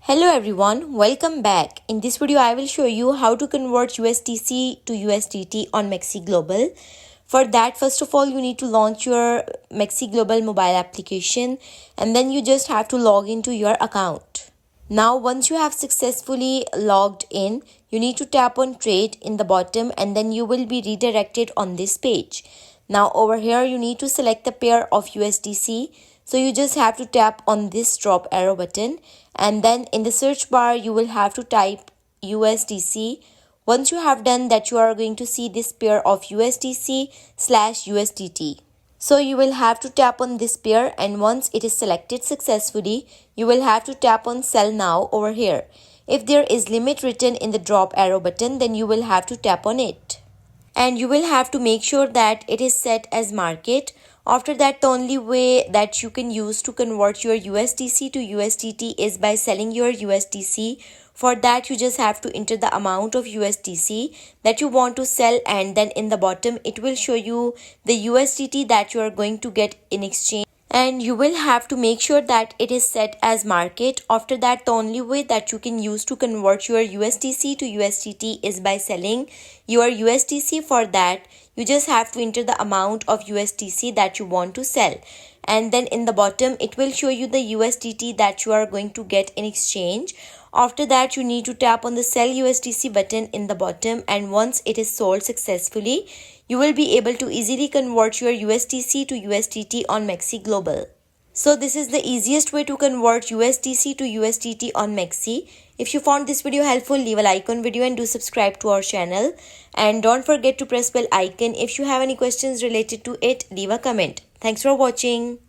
Hello everyone, welcome back. In this video, I will show you how to convert USDC to USDT on MEXC Global. For that, first of all, you need to launch your MEXC Global mobile application and then you just have to log into your account. Now, once you have successfully logged in, you need to tap on trade in the bottom and then you will be redirected on this page. Now, over here, you need to select the pair of USDC. So you just have to tap on this drop arrow button and then in the search bar you will have to type USDC. Once you have done that, you are going to see this pair of USDC/USDT. So you will have to tap on this pair and once it is selected successfully, you will have to tap on sell now over here. If there is limit written in the drop arrow button, then you will have to tap on it. And you will have to make sure that it is set as market. After that, the only way that you can use to convert your USDC to USDT is by selling your USDC. For that, you just have to enter the amount of USDC that you want to sell and then in the bottom, it will show you the USDT that you are going to get in exchange. And you will have to make sure that it is set as market. After that, the only way that you can use to convert your USDC to USDT is by selling your USDC. For that, you just have to enter the amount of USDC that you want to sell. And then in the bottom, it will show you the USDT that you are going to get in exchange. After that, you need to tap on the sell USDC button in the bottom and once it is sold successfully, you will be able to easily convert your USDC to USDT on MEXC Global. So this is the easiest way to convert USDC to USDT on MEXC. If you found this video helpful, leave a like on video and do subscribe to our channel. And don't forget to press bell icon. If you have any questions related to it, leave a comment. Thanks for watching.